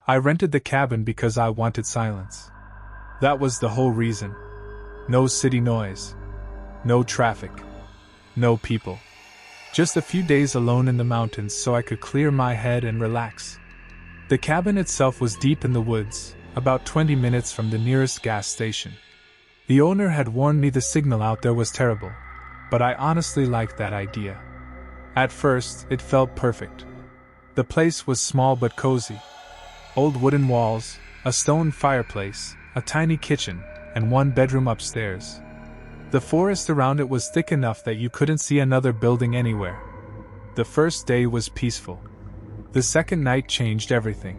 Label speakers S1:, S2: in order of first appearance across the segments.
S1: I rented the cabin because I wanted silence. That was the whole reason. No city noise. No traffic. No people. Just a few days alone in the mountains so I could clear my head and relax. The cabin itself was deep in the woods, about 20 minutes from the nearest gas station. The owner had warned me the signal out there was terrible, but I honestly liked that idea. At first, it felt perfect. The place was small but cozy. Old wooden walls, a stone fireplace, a tiny kitchen, and one bedroom upstairs. The forest around it was thick enough that you couldn't see another building anywhere. The first day was peaceful. The second night changed everything.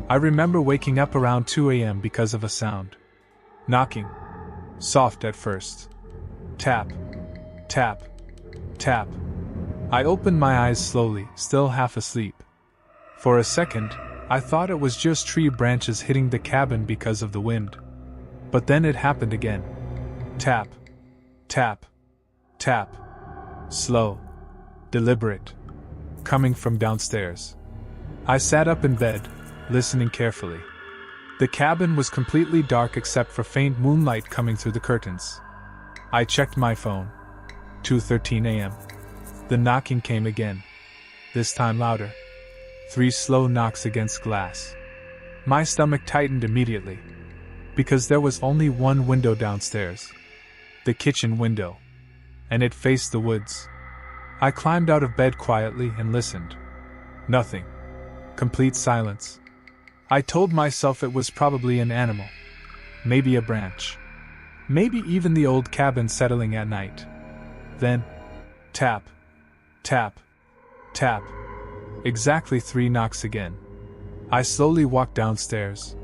S1: I remember waking up around 2 a.m. because of a sound. Knocking. Soft at first. Tap. Tap. Tap. I opened my eyes slowly, still half asleep. For a second, I thought it was just tree branches hitting the cabin because of the wind. But then it happened again. Tap. Tap. Tap. Slow. Deliberate. Coming from downstairs. I sat up in bed, listening carefully. The cabin was completely dark except for faint moonlight coming through the curtains. I checked my phone. 2:13 a.m. The knocking came again. This time louder. 3 slow knocks against glass. My stomach tightened immediately. Because there was only one window downstairs. The kitchen window. And it faced the woods. I climbed out of bed quietly and listened. Nothing. Complete silence. I told myself it was probably an animal. Maybe a branch. Maybe even the old cabin settling at night. Then, tap. Tap. Tap. Exactly 3 knocks again. I slowly walked downstairs.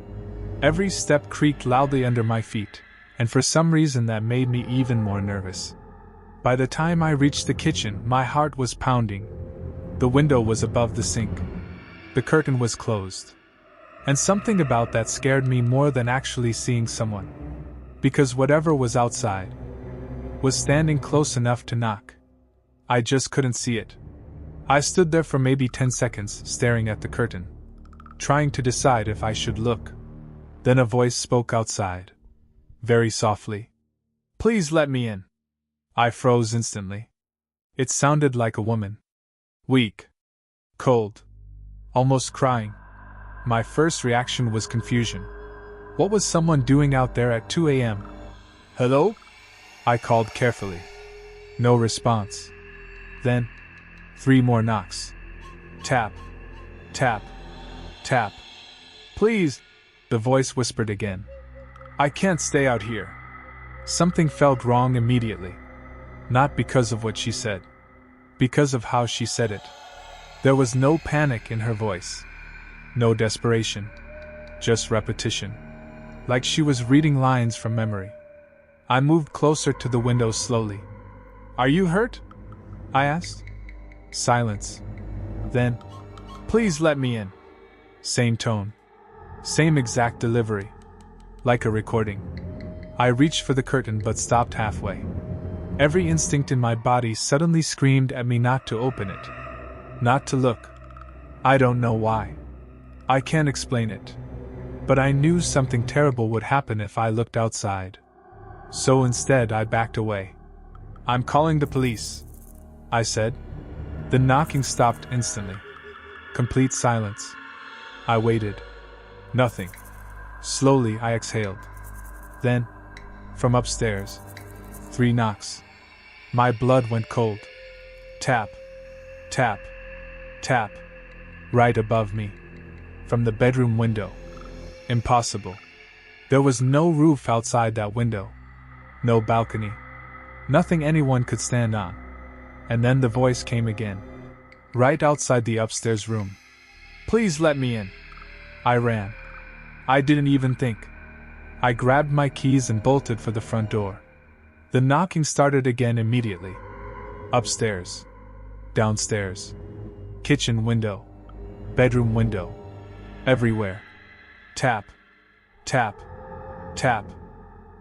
S1: Every step creaked loudly under my feet, and for some reason that made me even more nervous. By the time I reached the kitchen, my heart was pounding. The window was above the sink. The curtain was closed. And something about that scared me more than actually seeing someone. Because whatever was outside was standing close enough to knock. I just couldn't see it. I stood there for maybe 10 seconds, staring at the curtain, trying to decide if I should look. Then a voice spoke outside. Very softly. "Please let me in." I froze instantly. It sounded like a woman. Weak. Cold. Almost crying. My first reaction was confusion. What was someone doing out there at 2 a.m.? "Hello?" I called carefully. No response. Then, 3 more knocks. Tap. Tap. Tap. "Please," the voice whispered again. "I can't stay out here." Something felt wrong immediately. Not because of what she said. Because of how she said it. There was no panic in her voice. No desperation. Just repetition. Like she was reading lines from memory. I moved closer to the window slowly. "Are you hurt?" I asked. Silence. Then, "Please let me in." Same tone. Same exact delivery. Like a recording. I reached for the curtain but stopped halfway. Every instinct in my body suddenly screamed at me not to open it. Not to look. I don't know why. I can't explain it. But I knew something terrible would happen if I looked outside. So instead I backed away. "I'm calling the police," I said. The knocking stopped instantly. Complete silence. I waited. Nothing. Slowly I exhaled. Then, from upstairs, 3 knocks. My blood went cold. Tap. Tap. Tap. Right above me. From the bedroom window. Impossible. There was no roof outside that window. No balcony. Nothing anyone could stand on. And then the voice came again. Right outside the upstairs room. "Please let me in." I ran. I didn't even think. I grabbed my keys and bolted for the front door. The knocking started again immediately. Upstairs. Downstairs. Kitchen window. Bedroom window. Everywhere. Tap. Tap. Tap.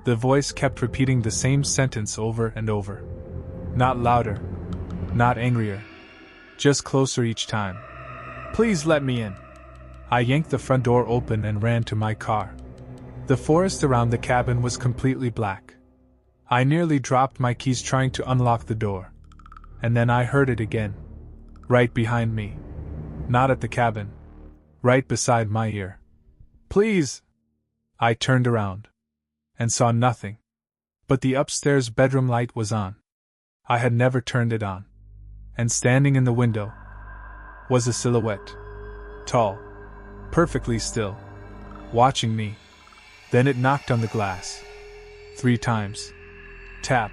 S1: The voice kept repeating the same sentence over and over. Not louder. Not angrier. Just closer each time. "Please let me in." I yanked the front door open and ran to my car. The forest around the cabin was completely black. I nearly dropped my keys trying to unlock the door. And then I heard it again. Right behind me. Not at the cabin. Right beside my ear. "Please!" I turned around. And saw nothing. But the upstairs bedroom light was on. I had never turned it on. And standing in the window was a silhouette. Tall. Perfectly still. Watching me. Then it knocked on the glass. 3 times. Tap.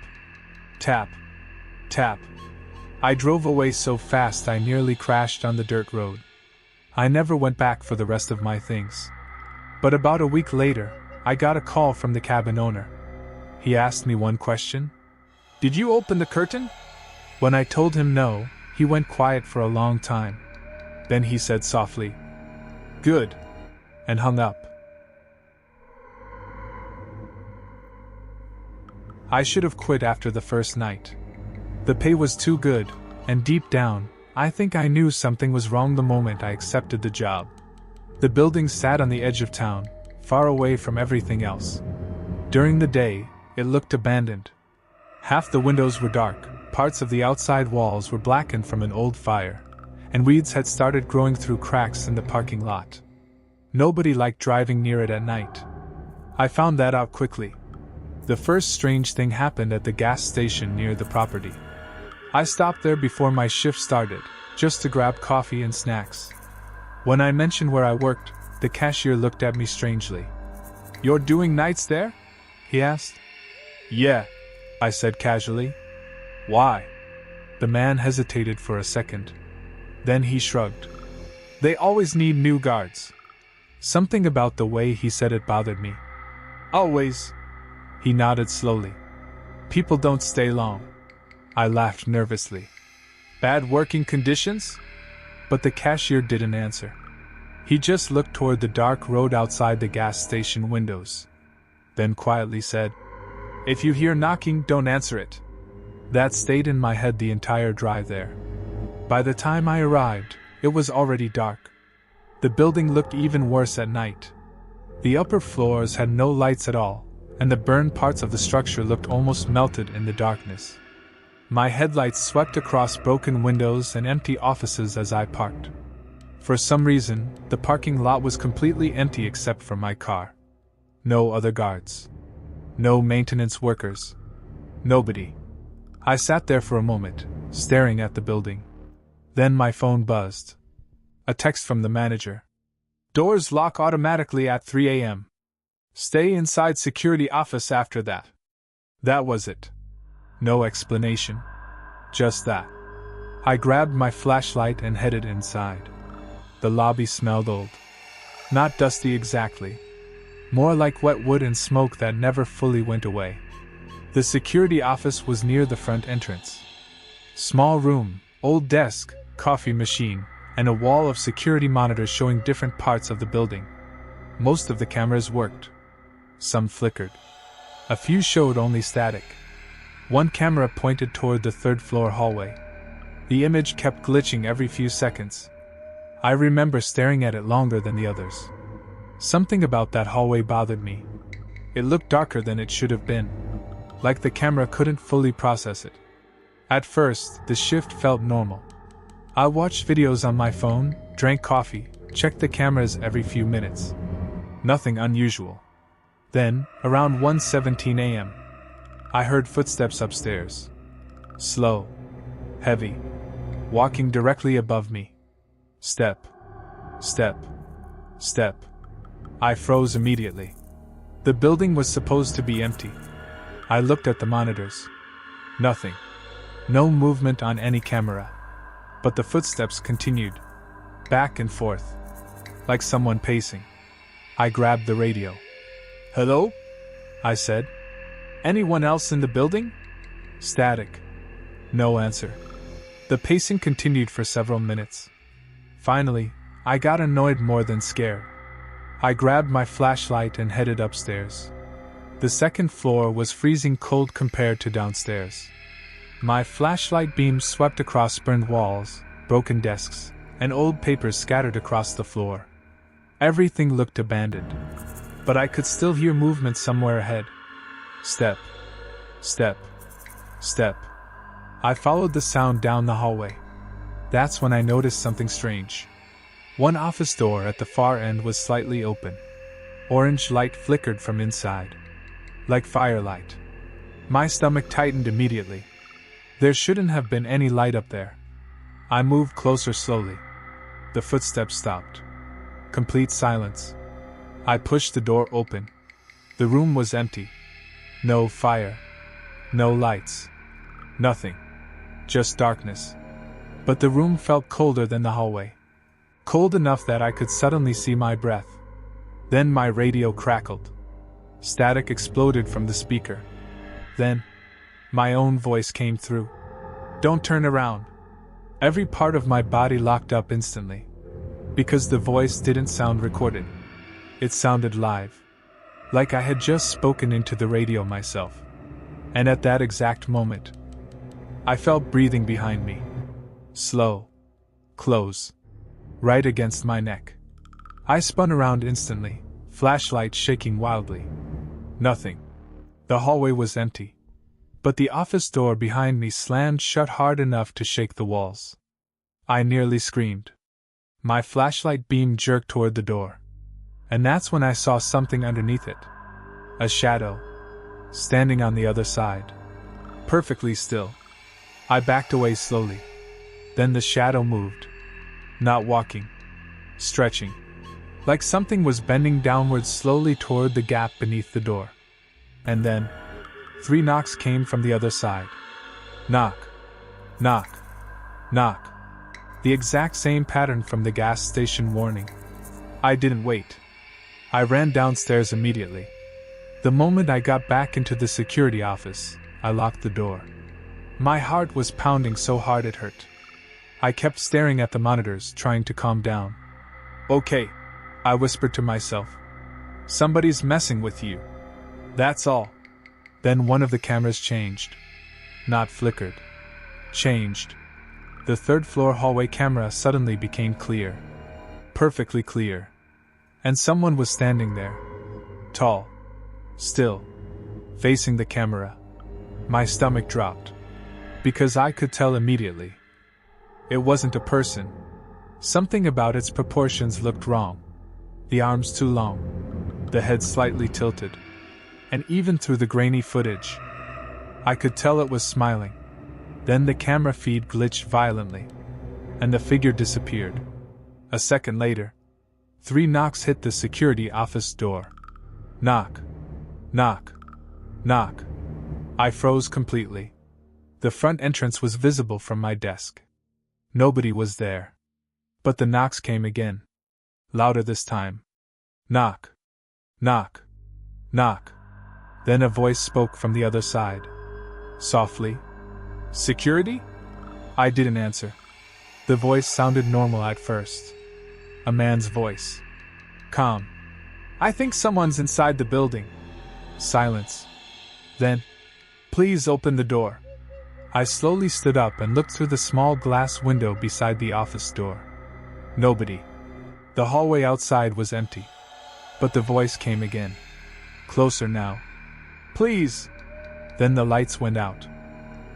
S1: Tap. Tap. I drove away so fast I nearly crashed on the dirt road. I never went back for the rest of my things. But about a week later, I got a call from the cabin owner. He asked me one question. "Did you open the curtain?" When I told him no, he went quiet for a long time. Then he said softly, "Good," and hung up. I should have quit after the first night. The pay was too good, and deep down, I think I knew something was wrong the moment I accepted the job. The building sat on the edge of town, far away from everything else. During the day, it looked abandoned. Half the windows were dark, parts of the outside walls were blackened from an old fire, and weeds had started growing through cracks in the parking lot. Nobody liked driving near it at night. I found that out quickly. The first strange thing happened at the gas station near the property. I stopped there before my shift started, just to grab coffee and snacks. When I mentioned where I worked, the cashier looked at me strangely. "You're doing nights there?" he asked. "Yeah," I said casually. "Why?" The man hesitated for a second. Then he shrugged. "They always need new guards." Something about the way he said it bothered me. "Always?" He nodded slowly. "People don't stay long." I laughed nervously. "Bad working conditions?" But the cashier didn't answer. He just looked toward the dark road outside the gas station windows. Then quietly said, "If you hear knocking, don't answer it." That stayed in my head the entire drive there. By the time I arrived, it was already dark. The building looked even worse at night. The upper floors had no lights at all, and the burned parts of the structure looked almost melted in the darkness. My headlights swept across broken windows and empty offices as I parked. For some reason, the parking lot was completely empty except for my car. No other guards. No maintenance workers. Nobody. I sat there for a moment, staring at the building. Then my phone buzzed. A text from the manager. "Doors lock automatically at 3 a.m. Stay inside security office after that." That was it. No explanation. Just that. I grabbed my flashlight and headed inside. The lobby smelled old. Not dusty exactly. More like wet wood and smoke that never fully went away. The security office was near the front entrance. Small room, old desk, coffee machine, and a wall of security monitors showing different parts of the building. Most of the cameras worked. Some flickered. A few showed only static. One camera pointed toward the third-floor hallway. The image kept glitching every few seconds. I remember staring at it longer than the others. Something about that hallway bothered me. It looked darker than it should have been. Like the camera couldn't fully process it. At first, the shift felt normal. I watched videos on my phone, drank coffee, checked the cameras every few minutes. Nothing unusual. Then, around 1:17 a.m., I heard footsteps upstairs. Slow. Heavy. Walking directly above me. Step. Step. Step. I froze immediately. The building was supposed to be empty. I looked at the monitors. Nothing. No movement on any camera. But the footsteps continued. Back and forth. Like someone pacing. I grabbed the radio. "Hello?" I said. "Anyone else in the building?" Static. No answer. The pacing continued for several minutes. Finally, I got annoyed more than scared. I grabbed my flashlight and headed upstairs. The second floor was freezing cold compared to downstairs. My flashlight beam swept across burned walls, broken desks, and old papers scattered across the floor. Everything looked abandoned, but I could still hear movement somewhere ahead. Step, step, step. I followed the sound down the hallway. That's when I noticed something strange. One office door at the far end was slightly open. Orange light flickered from inside, like firelight. My stomach tightened immediately. There shouldn't have been any light up there. I moved closer slowly. The footsteps stopped. Complete silence. I pushed the door open. The room was empty. No fire. No lights. Nothing. Just darkness. But the room felt colder than the hallway. Cold enough that I could suddenly see my breath. Then my radio crackled. Static exploded from the speaker. Then, my own voice came through. "Don't turn around." Every part of my body locked up instantly. Because the voice didn't sound recorded. It sounded live. Like I had just spoken into the radio myself. And at that exact moment, I felt breathing behind me. Slow. Close. Right against my neck. I spun around instantly, flashlight shaking wildly. Nothing. The hallway was empty. But the office door behind me slammed shut hard enough to shake the walls. I nearly screamed. My flashlight beam jerked toward the door. And that's when I saw something underneath it. A shadow. Standing on the other side. Perfectly still. I backed away slowly. Then the shadow moved. Not walking. Stretching. Like something was bending downwards slowly toward the gap beneath the door. And then, 3 knocks came from the other side. Knock. Knock. Knock. The exact same pattern from the gas station warning. I didn't wait. I ran downstairs immediately. The moment I got back into the security office, I locked the door. My heart was pounding so hard it hurt. I kept staring at the monitors, trying to calm down. "Okay," I whispered to myself. "Somebody's messing with you. That's all." Then one of the cameras changed. Not flickered. Changed. The third-floor hallway camera suddenly became clear. Perfectly clear. And someone was standing there. Tall. Still. Facing the camera. My stomach dropped. Because I could tell immediately. It wasn't a person. Something about its proportions looked wrong. The arms too long. The head slightly tilted. And even through the grainy footage, I could tell it was smiling. Then the camera feed glitched violently. And the figure disappeared. A second later, 3 knocks hit the security office door. Knock. Knock. Knock. I froze completely. The front entrance was visible from my desk. Nobody was there. But the knocks came again. Louder this time. Knock. Knock. Knock. Then a voice spoke from the other side. Softly. "Security?" I didn't answer. The voice sounded normal at first. A man's voice. Calm. "I think someone's inside the building." Silence. Then, "Please open the door." I slowly stood up and looked through the small glass window beside the office door. Nobody. The hallway outside was empty. But the voice came again. Closer now. "Please." Then the lights went out.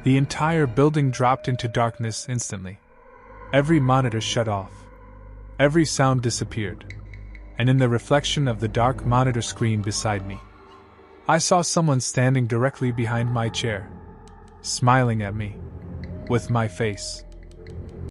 S1: The entire building dropped into darkness instantly. Every monitor shut off. Every sound disappeared. And in the reflection of the dark monitor screen beside me, I saw someone standing directly behind my chair, smiling at me, with my face